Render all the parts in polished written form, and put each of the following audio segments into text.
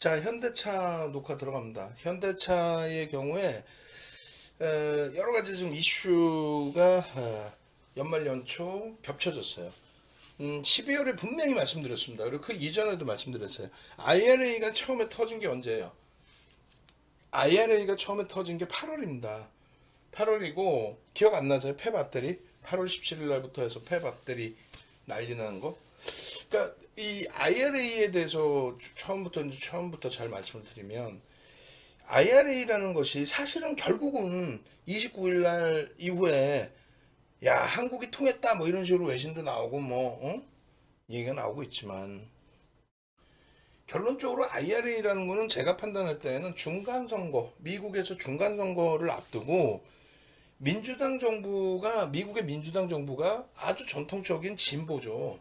자, 현대차 녹화 들어갑니다. 현대차의 경우에 여러 가지 지금 이슈가 연말 연초 겹쳐졌어요. 12월에 분명히 말씀드렸습니다. 그리고 그 이전에도 말씀드렸어요. IRA가 처음에 터진 게 언제예요? IRA가 처음에 터진 게 8월입니다. 8월이고 기억 안 나세요? 폐배터리 8월 17일 날부터 해서 폐배터리 난리 나는 거. 그러니까 이 IRA에 대해서 처음부터 잘 말씀을 드리면 IRA라는 것이 사실은 결국은 29일 날 이후에 야 한국이 통했다 뭐 이런 식으로 외신도 나오고 얘기가 나오고 있지만 결론적으로 IRA라는 거는 제가 판단할 때는 중간 선거, 미국에서 중간 선거를 앞두고 미국의 민주당 정부가 아주 전통적인 진보죠.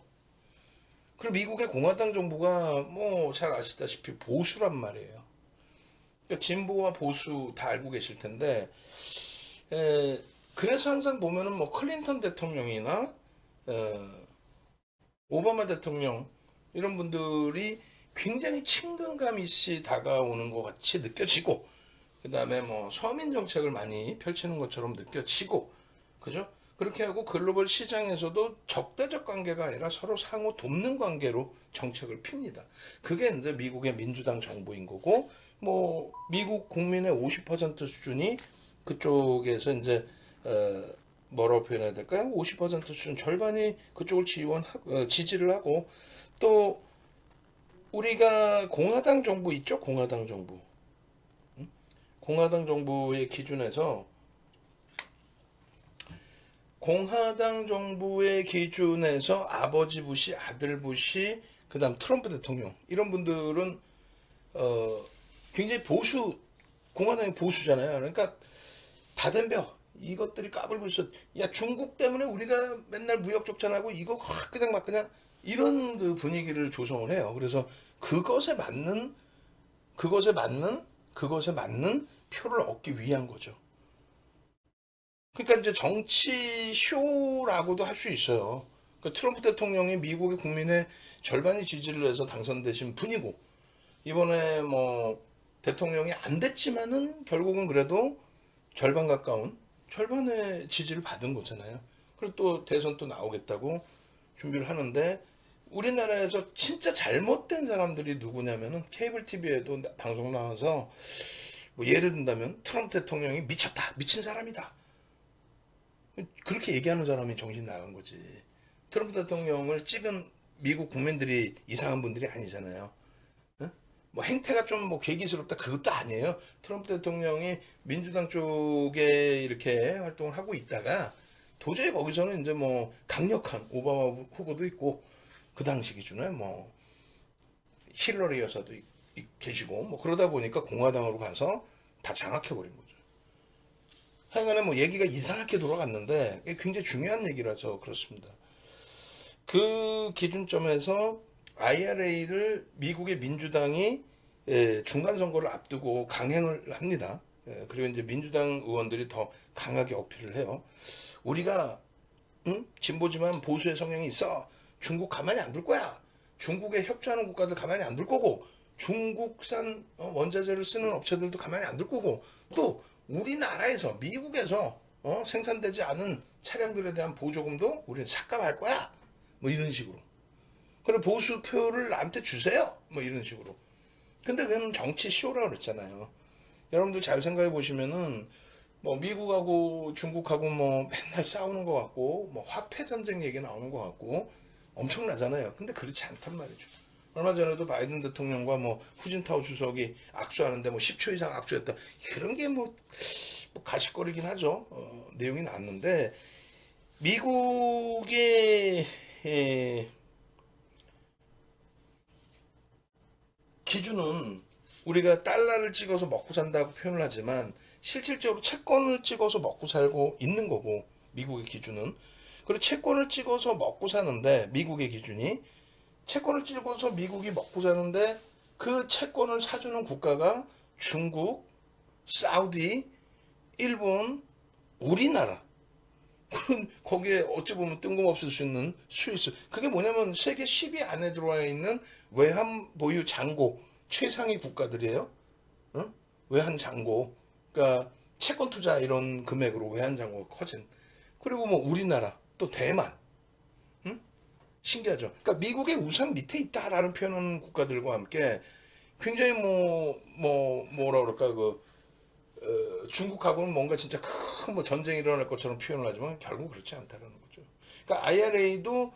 그리고 미국의 공화당 정부가 뭐 잘 아시다시피 보수란 말이에요. 그러니까 진보와 보수 다 알고 계실 텐데, 그래서 항상 보면은 뭐 클린턴 대통령이나 오바마 대통령 이런 분들이 굉장히 친근감 있이 다가오는 것 같이 느껴지고, 그 다음에 뭐 서민 정책을 많이 펼치는 것처럼 느껴지고, 그죠? 그렇게 하고 글로벌 시장에서도 적대적 관계가 아니라 서로 상호 돕는 관계로 정책을 핍니다. 그게 이제 미국의 민주당 정부인 거고, 뭐 미국 국민의 50% 수준이 그쪽에서 이제 뭐라고 표현해야 될까요? 50% 수준 절반이 그쪽을 지지를 하고, 또 우리가 공화당 정부 있죠? 공화당 정부. 공화당 정부의 기준에서 아버지 부시, 아들 부시, 그다음 트럼프 대통령 이런 분들은 굉장히 공화당이 보수잖아요. 그러니까 다 덤벼. 이것들이 까불고 있어. 야 중국 때문에 우리가 맨날 무역 적자나고 이거 그냥 막 그냥 이런 그 분위기를 조성을 해요. 그래서 그것에 맞는 표를 얻기 위한 거죠. 그러니까 이제 정치 쇼라고도 할 수 있어요. 그러니까 트럼프 대통령이 미국의 국민의 절반이 지지를 해서 당선되신 분이고, 이번에 뭐 대통령이 안 됐지만은 결국은 그래도 절반 가까운 절반의 지지를 받은 거잖아요. 그리고 또 대선 또 나오겠다고 준비를 하는데, 우리나라에서 진짜 잘못된 사람들이 누구냐면은 케이블 TV에도 방송 나와서 뭐 예를 든다면 트럼프 대통령이 미쳤다, 미친 사람이다, 그렇게 얘기하는 사람이 정신 나간 거지. 트럼프 대통령을 찍은 미국 국민들이 이상한 분들이 아니잖아요. 응? 뭐 행태가 좀 뭐 괴기스럽다 그것도 아니에요. 트럼프 대통령이 민주당 쪽에 이렇게 활동을 하고 있다가 도저히 거기서는 이제 뭐 강력한 오바마 후보도 있고, 그 당시 기준에 뭐 힐러리 여사도 계시고 뭐 그러다 보니까 공화당으로 가서 다 장악해버린 거죠. 하여간에 뭐 얘기가 이상하게 돌아갔는데 굉장히 중요한 얘기라서 그렇습니다. 그 기준점에서 IRA를 미국의 민주당이 중간 선거를 앞두고 강행을 합니다. 그리고 이제 민주당 의원들이 더 강하게 어필을 해요. 우리가 진보지만 보수의 성향이 있어. 중국 가만히 안 둘 거야. 중국에 협조하는 국가들 가만히 안 둘 거고, 중국산 원자재를 쓰는 업체들도 가만히 안 둘 거고, 또 우리나라에서 미국에서 생산되지 않은 차량들에 대한 보조금도 우리는 삭감할 거야. 뭐 이런 식으로. 그리고 보수표를 나한테 주세요. 뭐 이런 식으로. 근데 그건 정치 쇼라고 그랬잖아요. 여러분들 잘 생각해 보시면은 뭐 미국하고 중국하고 뭐 맨날 싸우는 것 같고, 뭐 화폐 전쟁 얘기 나오는 것 같고 엄청나잖아요. 근데 그렇지 않단 말이죠. 얼마 전에도 바이든 대통령과 뭐 후진타오 주석이 악수하는데 뭐 10초 이상 악수했다. 그런 게 뭐 가십거리긴 하죠. 내용이 나왔는데, 미국의 기준은 우리가 달러를 찍어서 먹고 산다고 표현을 하지만 실질적으로 채권을 찍어서 먹고 살고 있는 거고, 미국의 기준은. 그리고 채권을 찍어서 먹고 사는데 미국의 기준이, 채권을 찍어서 미국이 먹고 사는데 그 채권을 사주는 국가가 중국, 사우디, 일본, 우리나라. 거기에 어찌 보면 뜬금없을 수 있는 스위스. 그게 뭐냐면 세계 10위 안에 들어와 있는 외환 보유 잔고 최상위 국가들이에요. 어? 외환장고, 그러니까 채권 투자 이런 금액으로 외환장고가 커진. 그리고 뭐 우리나라, 또 대만, 응? 신기하죠. 그러니까 미국의 우선 밑에 있다라는 표현하는 국가들과 함께 굉장히 뭐라 그럴까 중국하고는 뭔가 진짜 큰 뭐 전쟁이 일어날 것처럼 표현을 하지만 결국 그렇지 않다는 거죠. 그러니까 IRA도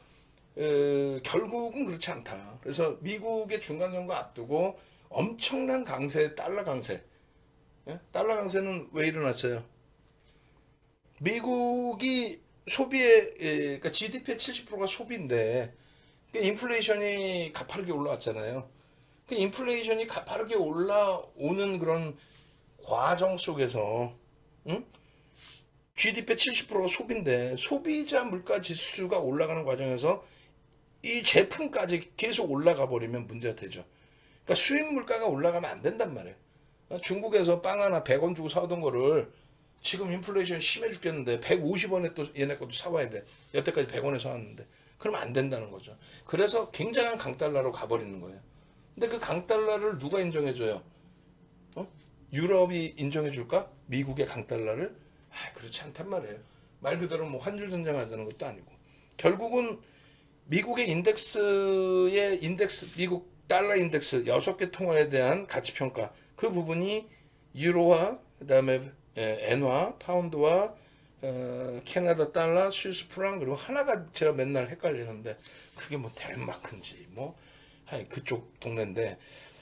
결국은 그렇지 않다. 그래서 미국의 중간선거 앞두고 엄청난 강세, 달러 강세. 예? 달러 강세는 왜 일어났어요? 미국이 소비의 그러니까 GDP의 70%가 소비인데 그러니까 인플레이션이 가파르게 올라왔잖아요. 그 인플레이션이 가파르게 올라오는 그런 과정 속에서 응? GDP의 70%가 소비인데 소비자 물가 지수가 올라가는 과정에서 이 제품까지 계속 올라가 버리면 문제가 되죠. 그러니까 수입 물가가 올라가면 안 된단 말이에요. 중국에서 빵 하나 100원 주고 사오던 거를 지금 인플레이션 심해 죽겠는데 150원에 또 얘네 것도 사와야 돼. 여태까지 100원에 사왔는데. 그러면 안 된다는 거죠. 그래서 굉장한 강달러로 가버리는 거예요. 근데 그 강달러를 누가 인정해줘요? 어? 유럽이 인정해줄까? 미국의 강달러를? 그렇지 않단 말이에요. 말 그대로 뭐 환율 전쟁하자는 것도 아니고. 결국은 미국의 미국 달러 인덱스 6개 통화에 대한 가치평가 그 부분이 유로화 그다음에 엔화 파운드와 캐나다 달러 스위스 프랑 그리고 하나가 제가 맨날 헷갈리는데 그게 뭐 덴마크인지 뭐 그쪽 동네인데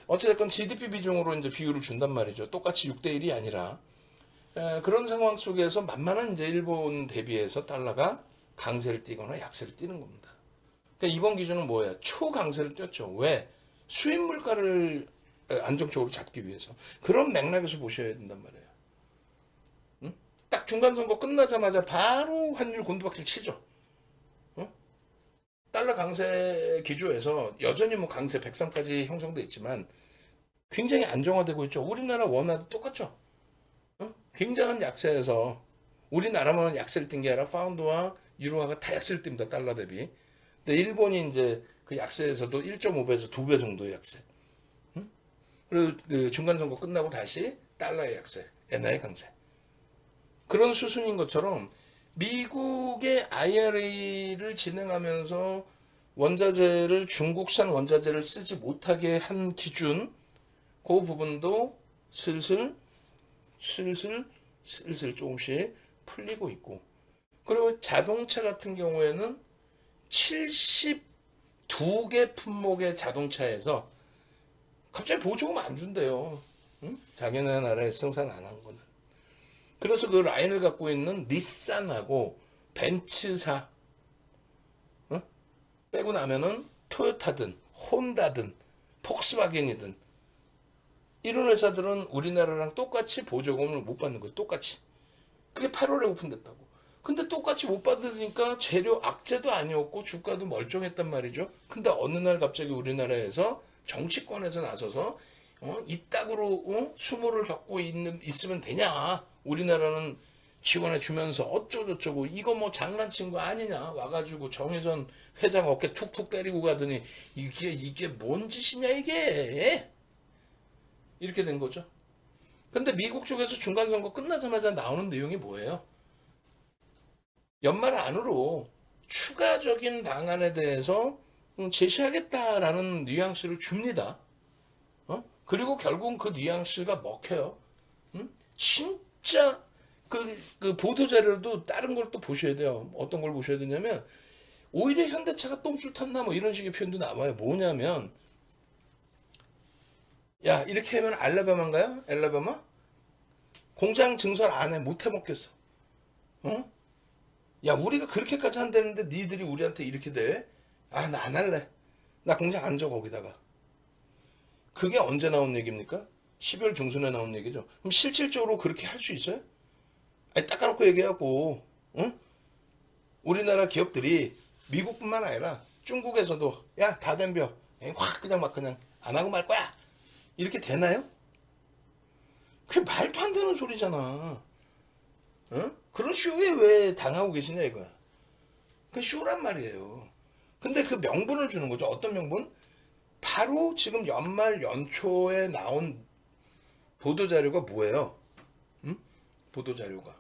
어찌됐건 GDP 비중으로 이제 비율을 준단 말이죠. 똑같이 6대1이 아니라 그런 상황 속에서 만만한 이제 일본 대비해서 달러가 강세를 띠거나 약세를 띠는 겁니다. 그러니까 이번 기준은 뭐예요? 초강세를 띄었죠. 왜? 수입 물가를 안정적으로 잡기 위해서. 그런 맥락에서 보셔야 된단 말이에요. 응? 딱 중간선거 끝나자마자 바로 환율 곤두박질 치죠. 응? 달러 강세 기조에서 여전히 뭐 강세 103까지 형성돼 있지만 굉장히 안정화되고 있죠. 우리나라 원화도 똑같죠. 응? 굉장한 약세에서 우리나라만 약세를 띈 게 아니라 파운드와 유로화가 다 약세를 띱니다. 달러 대비. 근데 일본이 이제 그 약세에서도 1.5배에서 2배 정도의 약세. 응? 그리고 그 중간선거 끝나고 다시 달러의 약세, 엔화의 강세. 그런 수순인 것처럼 미국의 IRA를 진행하면서 원자재를 중국산 원자재를 쓰지 못하게 한 기준 그 부분도 슬슬 조금씩 풀리고 있고 그리고 자동차 같은 경우에는 72개 품목의 자동차에서 갑자기 보조금 안 준대요. 응? 자기네 나라에 생산 안 한 거는. 그래서 그 라인을 갖고 있는 닛산하고 벤츠사 빼고 나면은 토요타든 혼다든 폭스바겐이든 이런 회사들은 우리나라랑 똑같이 보조금을 못 받는 거예요. 똑같이. 그게 8월에 오픈됐다고. 근데 똑같이 못 받으니까 재료 악재도 아니었고 주가도 멀쩡했단 말이죠. 근데 어느 날 갑자기 우리나라에서 정치권에서 나서서 이따구로 수모를 겪고 있으면 되냐. 우리나라는 지원해 주면서 어쩌고저쩌고 이거 뭐 장난친 거 아니냐. 와가지고 정의선 회장 어깨 툭툭 때리고 가더니 이게 뭔 짓이냐 이게. 이렇게 된 거죠. 근데 미국 쪽에서 중간선거 끝나자마자 나오는 내용이 뭐예요? 연말 안으로 추가적인 방안에 대해서 제시하겠다라는 뉘앙스를 줍니다. 그리고 결국은 그 뉘앙스가 먹혀요. 진짜 그 보도자료도 다른 걸 또 보셔야 돼요. 어떤 걸 보셔야 되냐면 오히려 현대차가 똥줄 탔나 뭐 이런 식의 표현도 나와요. 뭐냐면 야 이렇게 하면 알라바마인가요? 알라바마? 공장 증설 안 해. 못 해먹겠어. 야 우리가 그렇게까지 한다는데 니들이 우리한테 이렇게 돼? 나 안 할래. 나 공장 안 줘 거기다가. 그게 언제 나온 얘기입니까? 12월 중순에 나온 얘기죠. 그럼 실질적으로 그렇게 할 수 있어요? 닦아놓고 얘기하고 우리나라 기업들이 미국뿐만 아니라 중국에서도 야 다 덤벼 확 그냥 막 그냥 안 하고 말 거야 이렇게 되나요? 그게 말도 안 되는 소리잖아. 그런 쇼에 왜 당하고 계시냐 이거야. 그 쇼란 말이에요. 근데 그 명분을 주는 거죠. 어떤 명분? 바로 지금 연말 연초에 나온 보도자료가 뭐예요? 보도자료가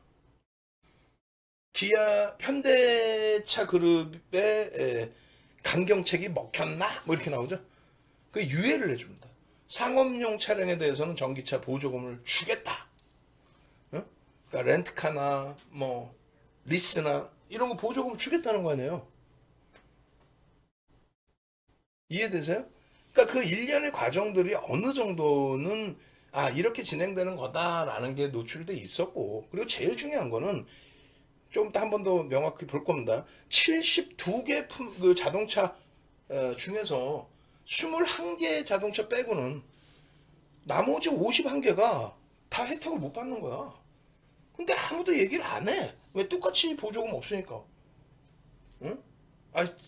기아 현대차 그룹의 강경책이 먹혔나? 뭐 이렇게 나오죠. 그 유예를 해줍니다. 상업용 차량에 대해서는 전기차 보조금을 주겠다. 어? 그러니까 렌트카나 뭐 리스나 이런 거 보조금을 주겠다는 거 아니에요. 이해되세요? 그러니까 그 일련의 과정들이 어느 정도는 이렇게 진행되는 거다라는 게 노출돼 있었고, 그리고 제일 중요한 거는 좀 더 한 번 더 명확히 볼 겁니다. 72개 그 자동차 중에서 21개 자동차 빼고는 나머지 51개가 다 혜택을 못 받는 거야. 근데 아무도 얘기를 안 해. 왜? 똑같이 보조금 없으니까. 응?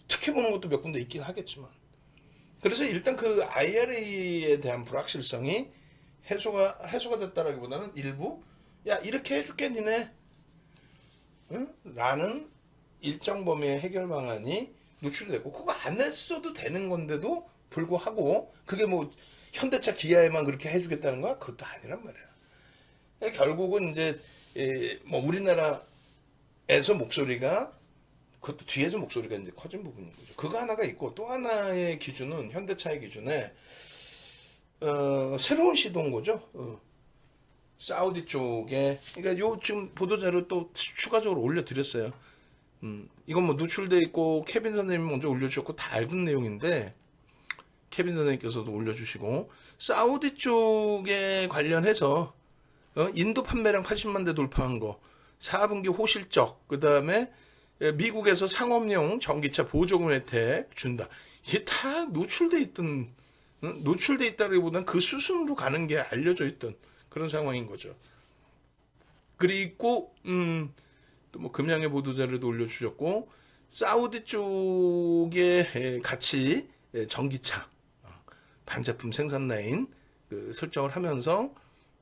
특혜 보는 것도 몇 군데 있긴 하겠지만. 그래서 일단 그 IRA에 대한 불확실성이 해소가 됐다라기보다는 일부 이렇게 해줄게 니네, 응? 라는 일정 범위의 해결 방안이 노출이 됐고, 그거 안 했어도 되는 건데도 불구하고 그게 뭐 현대차 기아에만 그렇게 해주겠다는 거야? 그것도 아니란 말이야. 결국은 이제 뭐 우리나라에서 목소리가, 그것도 뒤에서 목소리가 이제 커진 부분인 거죠. 그거 하나가 있고, 또 하나의 기준은 현대차의 기준에 새로운 시도인 거죠. 사우디 쪽에, 그러니까 요 지금 보도자료 또 추가적으로 올려드렸어요. 이건 뭐 노출돼 있고 케빈 선생님이 먼저 올려주셨고 다 알던 내용인데, 케빈 선생님께서도 올려주시고, 사우디 쪽에 관련해서 인도 판매량 80만 대 돌파한 거, 4분기 호실적, 그 다음에 미국에서 상업용 전기차 보조금 혜택 준다. 이게 다 노출돼 있던, 노출돼 있다기보다는 그 수순으로 가는 게 알려져 있던 그런 상황인 거죠. 그리고 또 뭐 금양의 보도자료도 올려주셨고, 사우디 쪽에 같이 전기차 반제품 생산 라인 설정을 하면서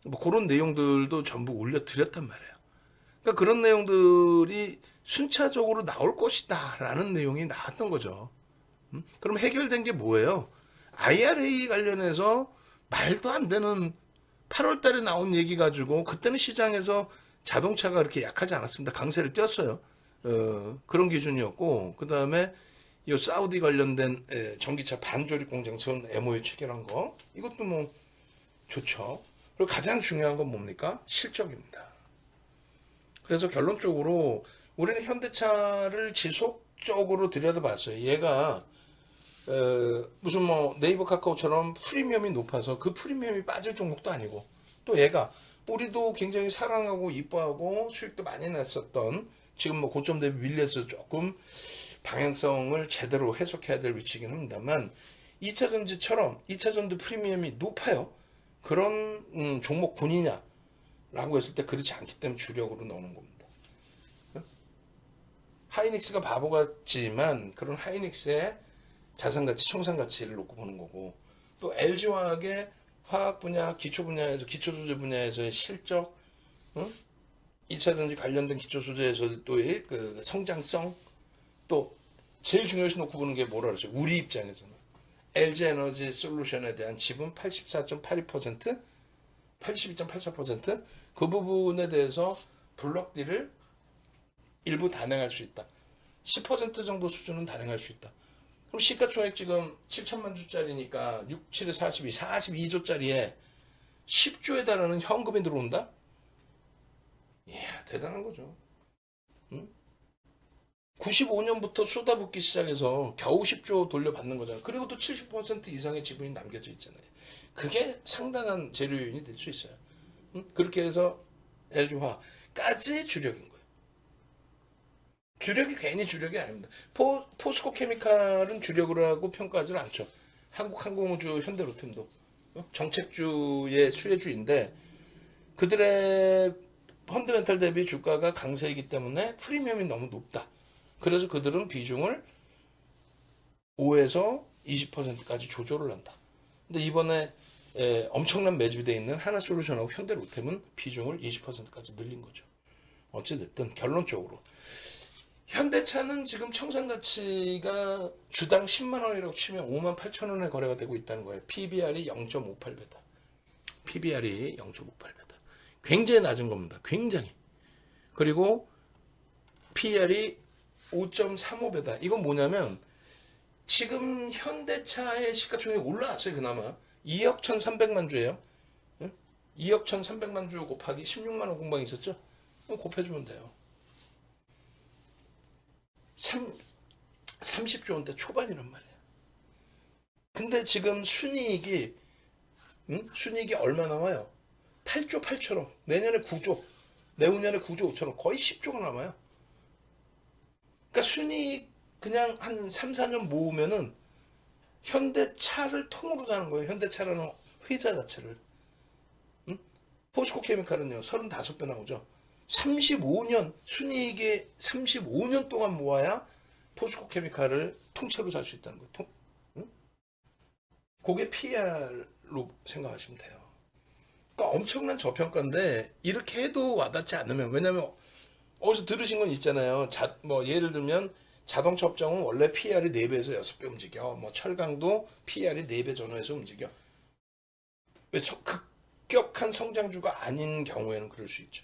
뭐 그런 내용들도 전부 올려드렸단 말이에요. 그러니까 그런 내용들이 순차적으로 나올 것이다 라는 내용이 나왔던 거죠. 그럼 해결된 게 뭐예요? IRA 관련해서 말도 안 되는 8월 달에 나온 얘기 가지고, 그때는 시장에서 자동차가 그렇게 약하지 않았습니다. 강세를 띄었어요. 그런 기준이었고, 그 다음에 이 사우디 관련된 전기차 반조립 공장 선 MOU 체결한 거, 이것도 뭐 좋죠. 그리고 가장 중요한 건 뭡니까? 실적입니다. 그래서 결론적으로 우리는 현대차를 지속적으로 들여다봤어요. 얘가 무슨 뭐 네이버 카카오처럼 프리미엄이 높아서 그 프리미엄이 빠질 종목도 아니고, 또 얘가 우리도 굉장히 사랑하고 이뻐하고 수익도 많이 냈었던, 지금 뭐 고점 대비 밀려서 조금 방향성을 제대로 해석해야 될 위치이긴 합니다만, 2차전지처럼 2차전지 프리미엄이 높아요. 그런 종목군이냐 라고 했을 때 그렇지 않기 때문에 주력으로 넣는 겁니다. 하이닉스가 바보 같지만 그런 하이닉스의 자산가치, 청산가치를 놓고 보는 거고, 또 LG화학의 화학 분야, 기초 분야에서, 기초소재 분야에서의 실적, 2차전지 관련된 기초소재에서도의 그 성장성, 또 제일 중요시 놓고 보는 게 뭐라 그러죠? 우리 입장에서는 LG에너지 솔루션에 대한 지분 84.82%, 82.84%, 그 부분에 대해서 블록딜을 일부 단행할 수 있다. 10% 정도 수준은 단행할 수 있다. 그럼 시가총액 지금 7천만 주짜리니까 6, 7에 42, 42조짜리에 10조에 달하는 현금이 들어온다? 이야, 대단한 거죠. 95년부터 쏟아붓기 시작해서 겨우 10조 돌려받는 거잖아요. 그리고 또 70% 이상의 지분이 남겨져 있잖아요. 그게 상당한 재료 요인이 될 수 있어요. 그렇게 해서 LG화까지 주력인 거예요. 주력이 괜히 주력이 아닙니다. 포스코 케미칼은 주력으로 하고 평가하지 않죠. 한국항공우주, 현대로템도 정책주의 수혜주인데, 그들의 펀드멘탈 대비 주가가 강세이기 때문에 프리미엄이 너무 높다. 그래서 그들은 비중을 5에서 20%까지 조절을 한다. 근데 이번에 엄청난 매집이 되어 있는 하나솔루션하고 현대로템은 비중을 20%까지 늘린 거죠. 어찌됐든 결론적으로 현대차는 지금 청산 가치가 주당 10만 원이라고 치면 5만 8천 원에 거래가 되고 있다는 거예요. PBR이 0.58배다. PBR이 0.58배다. 굉장히 낮은 겁니다. 굉장히. 그리고 PER이 5.35배다. 이건 뭐냐면 지금 현대차의 시가총액이 올라왔어요. 그나마 2억 1,300만 주예요. 2억 1,300만 주 곱하기 16만 원 공방이 있었죠. 곱해주면 돼요. 30조 원대 초반이란 말이에요. 근데 지금 순이익이 얼마 나와요? 8조 8천억. 내년에 9조. 내후년에 9조 5천억. 거의 10조가 남아요. 그러니까 순이익 그냥 한 3, 4년 모으면은 현대차를 통으로 사는 거예요. 현대차라는 회사 자체를. 포스코 케미칼은요. 35배 나오죠. 35년 순이익에 35년 동안 모아야 포스코 케미칼을 통째로 살 수 있다는 거예요. 그게 PER로 생각하시면 돼요. 그러니까 엄청난 저평가인데 이렇게 해도 와닿지 않으면, 왜냐면 어디서 들으신 건 있잖아요. 뭐 예를 들면 자동차 업종은 원래 PER이 4배에서 6배 움직여. 뭐 철강도 PER이 4배 전후해서 움직여. 왜 급격한 성장주가 아닌 경우에는 그럴 수 있죠.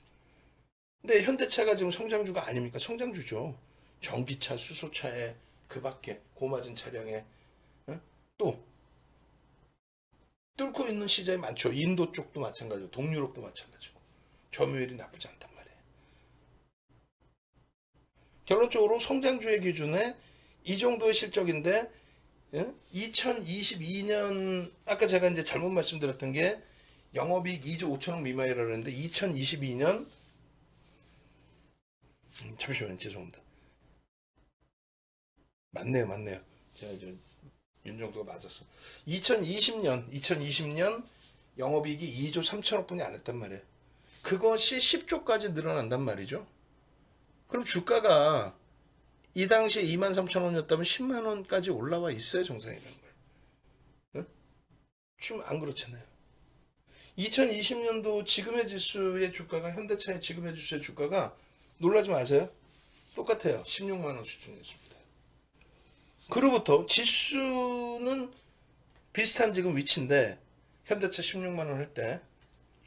근데 현대차가 지금 성장주가 아닙니까? 성장주죠. 전기차, 수소차에 그 밖에 고마진 차량에 또 뚫고 있는 시장이 많죠. 인도 쪽도 마찬가지고 동유럽도 마찬가지고 점유율이 나쁘지 않단 말이에요. 결론적으로 성장주의 기준에 이 정도의 실적인데 2022년 아까 제가 이제 잘못 말씀드렸던 게 영업이익 2조 5천억 미만이라고 그랬는데 2022년 잠시만요. 죄송합니다. 맞네요. 제가 이제 윤정도가 맞았어. 2020년 영업이익이 2조 3천억 분이 안 했단 말이에요. 그것이 10조까지 늘어난단 말이죠. 그럼 주가가 이 당시에 23,000원이었다면 10만 원까지 올라와 있어야 정상이라는 거예요. 응? 지금 안 그렇잖아요. 2020년도 지금의 지수의 주가가 현대차의 지금의 지수의 주가가 놀라지 마세요. 똑같아요. 16만 원 수준이었습니다. 그로부터 지수는 비슷한 지금 위치인데 현대차 16만 원 할 때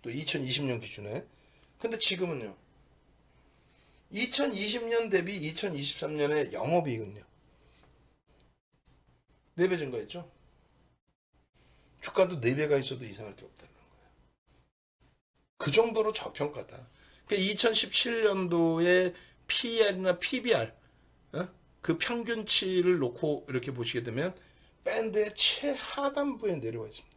또 2020년 기준에 근데 지금은요. 2020년 대비 2023년의 영업이익은요. 4배 증가했죠. 주가도 4배가 있어도 이상할 게 없다는 거예요. 그 정도로 저평가다. 그러니까 2017년도에 PER이나 PBR 그 평균치를 놓고 이렇게 보시게 되면 밴드의 최하단부에 내려와 있습니다.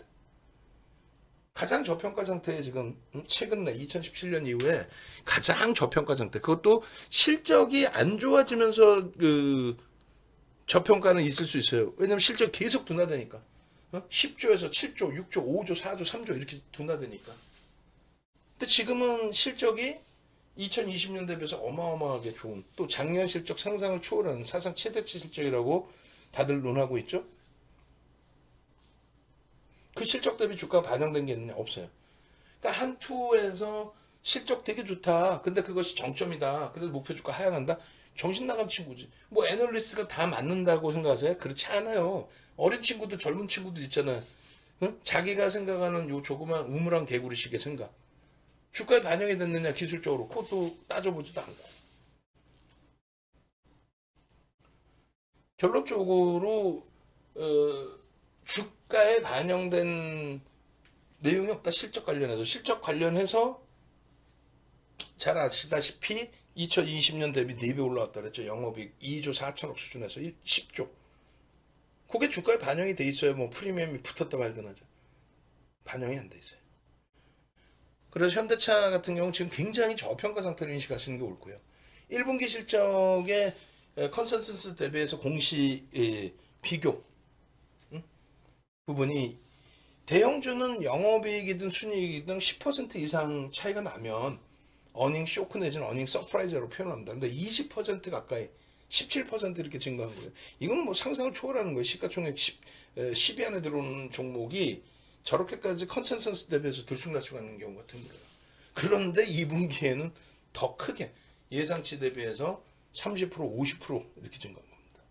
가장 저평가 상태에 지금 최근에 2017년 이후에 가장 저평가 상태. 그것도 실적이 안 좋아지면서 그 저평가는 있을 수 있어요. 왜냐면 실적이 계속 둔화되니까. 10조에서 7조, 6조, 5조, 4조, 3조 이렇게 둔화되니까. 근데 지금은 실적이 2020년 대비해서 어마어마하게 좋은, 또 작년 실적 상상을 초월하는 사상 최대치 실적이라고 다들 논하고 있죠. 그 실적 대비 주가가 반영된 게 있느냐? 없어요. 그러니까 한 투에서 실적 되게 좋다. 근데 그것이 정점이다. 그래서 목표 주가 하향한다. 정신 나간 친구지. 뭐 애널리스트가 다 맞는다고 생각하세요? 그렇지 않아요. 어린 친구도 젊은 친구도 있잖아요. 응? 자기가 생각하는 요 조그만 우물안 개구리식의 생각. 주가에 반영이 됐느냐 기술적으로 그것도 따져보지도 않고. 결론적으로 주가에 반영된 내용이 없다. 실적 관련해서 잘 아시다시피 2020년 대비 4배 올라왔다 그랬죠. 영업이익 2조 4천억 수준에서 10조. 그게 주가에 반영이 돼 있어요. 뭐 프리미엄이 붙었다 말든 하죠. 반영이 안 돼 있어요. 그래서 현대차 같은 경우는 지금 굉장히 저평가 상태로 인식하시는 게 옳고요. 1분기 실적의 컨센서스 대비해서 공시 비교 부분이 대형주는 영업이익이든 순이익이든 10% 이상 차이가 나면 어닝 쇼크 내지는 어닝 서프라이즈로 표현합니다. 근데 20% 가까이 17% 이렇게 증가한 거예요. 이건 뭐 상상을 초월하는 거예요. 시가총액 10위 안에 들어오는 종목이 저렇게까지 컨센서스 대비해서 들쑥날쑥하는 경우가 드물어요. 그런데 2분기에는 더 크게 예상치 대비해서 30%, 50% 이렇게 증가한 겁니다.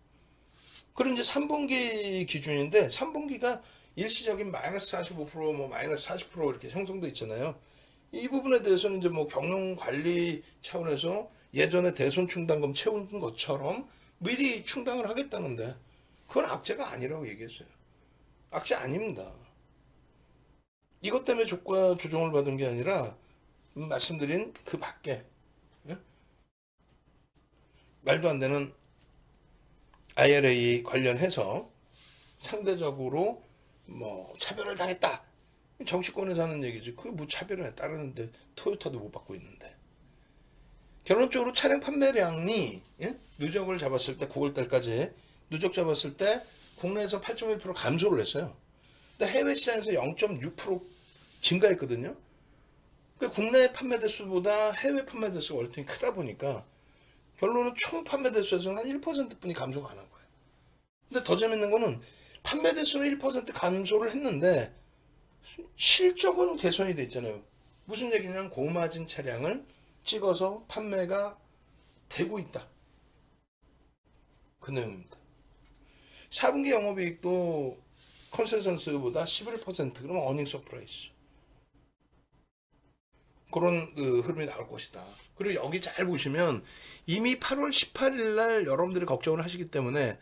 그리고 이제 3분기 기준인데 3분기가 일시적인 마이너스 45%, 뭐 마이너스 40% 이렇게 형성돼 있잖아요. 이 부분에 대해서는 이제 뭐 경영 관리 차원에서 예전에 대손 충당금 채운 것처럼 미리 충당을 하겠다는데 그건 악재가 아니라고 얘기했어요. 악재 아닙니다. 이것 때문에 주가 조정을 받은 게 아니라 말씀드린 그 밖에 말도 안 되는 IRA 관련해서 상대적으로 뭐 차별을 당했다. 정치권에서 하는 얘기지. 그게 뭐 차별을 따르는데 토요타도 못 받고 있는데. 결론적으로 차량 판매량이 누적을 잡았을 때 9월 달까지 누적 잡았을 때 국내에서 8.1% 감소를 했어요. 근데 해외 시장에서 0.6% 증가했거든요. 국내 판매 대수보다 해외 판매 대수가 월등히 크다 보니까 결론은 총 판매 대수에서는 한 1%뿐이 감소가 안 한 거예요. 근데 더 재밌는 거는 판매 대수는 1% 감소를 했는데 실적은 개선이 돼 있잖아요. 무슨 얘기냐면 고마진 차량을 찍어서 판매가 되고 있다. 그 내용입니다. 4분기 영업이익도 컨센서스보다 11% 그러면 어닝 서프라이즈. 그런 흐름이 나올 것이다. 그리고 여기 잘 보시면 이미 8월 18일 날 여러분들이 걱정을 하시기 때문에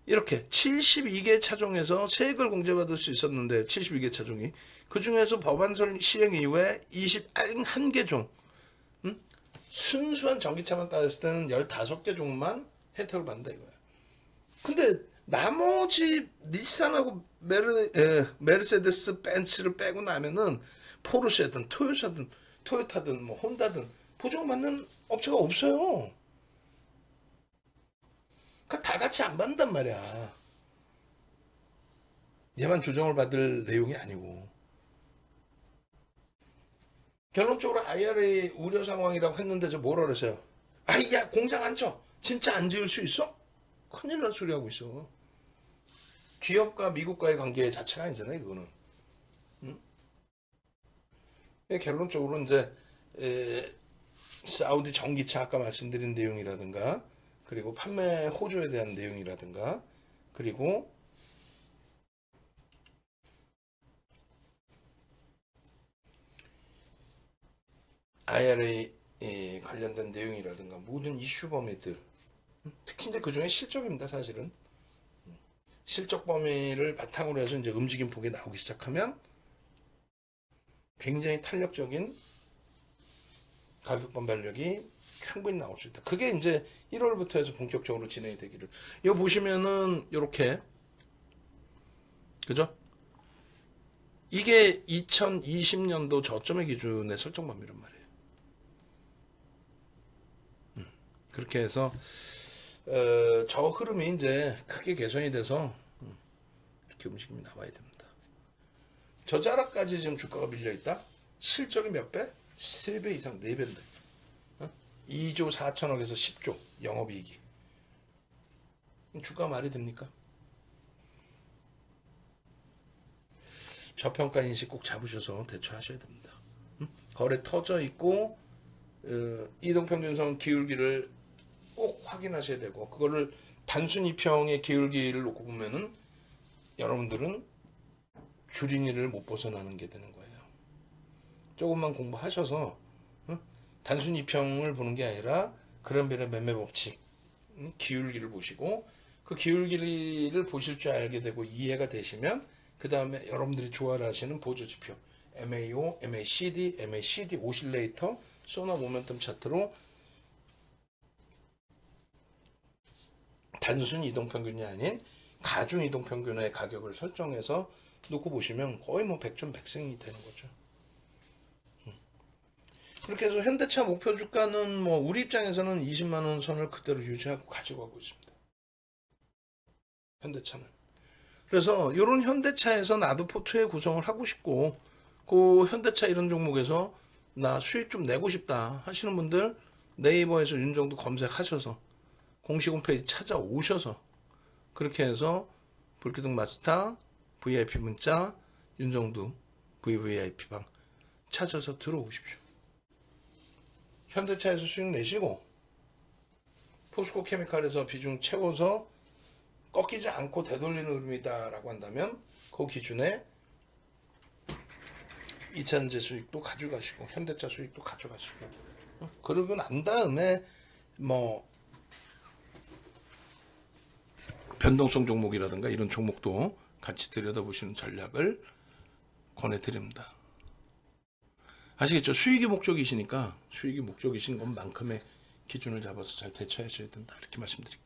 이렇게 72개 차종에서 세액을 공제받을 수 있었는데 72개 차종이 그 중에서 법안 시행 이후에 21개 종 순수한 전기차만 따졌을 때는 15개 종만 혜택을 받는다 이거예요. 근데 나머지 닛산하고 메르세데스 벤츠를 빼고 나면은 포르쉐든 토요타든 뭐 혼다든 보정받는 업체가 없어요. 그러니까 다 같이 안 받는단 말이야. 얘만 조정을 받을 내용이 아니고. 결론적으로 IRA 우려 상황이라고 했는데 저 뭐라 그랬어요? 아이 야 공장 안 져. 진짜 안 지을 수 있어? 큰일 날 소리 하고 있어. 기업과 미국과의 관계 자체가 아니잖아요 그거는. 결론적으로 이제 사우디 전기차 아까 말씀드린 내용이라든가 그리고 판매 호조에 대한 내용이라든가 그리고 IRA 관련된 내용이라든가 모든 이슈 범위들 특히 이제 그 중에 실적입니다 사실은. 실적 범위를 바탕으로 해서 이제 움직임 폭이 나오기 시작하면 굉장히 탄력적인 가격 반발력이 충분히 나올 수 있다. 그게 이제 1월부터 해서 본격적으로 진행이 되기를. 이거 보시면은 이렇게 그죠? 이게 2020년도 저점의 기준의 설정 범위란 말이에요. 그렇게 해서 저 흐름이 이제 크게 개선이 돼서 이렇게 움직임이 나와야 됩니다. 저 자락까지 지금 주가가 밀려있다? 실적이 몇 배? 3배 이상, 4배인데. 2조 4천억에서 10조 영업이익이. 주가 말이 됩니까? 저평가 인식 꼭 잡으셔서 대처하셔야 됩니다. 거래 터져 있고 이동평균선 기울기를 꼭 확인하셔야 되고 그거를 단순 이평의 기울기를 놓고 보면은 여러분들은 줄임이를 못 벗어나는 게 되는 거예요. 조금만 공부하셔서 단순 이평을 보는 게 아니라 그랜벨의 매매 법칙 기울기를 보시고 그 기울기를 보실 줄 알게 되고 이해가 되시면 그 다음에 여러분들이 좋아라 하시는 보조지표 MAO, MACD, MACD 오실레이터, 소나 모멘텀 차트로 단순 이동평균이 아닌 가중 이동평균의 가격을 설정해서 놓고 보시면 거의 뭐 백전백승이 되는 거죠. 그렇게 해서 현대차 목표 주가는 뭐 우리 입장에서는 20만원 선을 그대로 유지하고 가지고 가고 있습니다. 현대차는. 그래서 이런 현대차에서 나도 포트에 구성을 하고 싶고 그 현대차 이런 종목에서 나 수익 좀 내고 싶다 하시는 분들 네이버에서 윤정도 검색하셔서 공식 홈페이지 찾아오셔서 그렇게 해서 불기둥 마스터 VIP 문자 윤정도 VVIP방 찾아서 들어오십시오. 현대차에서 수익 내시고 포스코 케미칼에서 비중 채워서 꺾이지 않고 되돌리는 흐름이다라고 한다면 그 기준에 이차전지 수익도 가져가시고 현대차 수익도 가져가시고 그러고 난 다음에 뭐 변동성 종목이라든가 이런 종목도 같이 들여다보시는 전략을 권해드립니다. 아시겠죠? 수익이 목적이시니까 수익이 목적이신 것만큼의 기준을 잡아서 잘 대처하셔야 된다 이렇게 말씀드릴게요.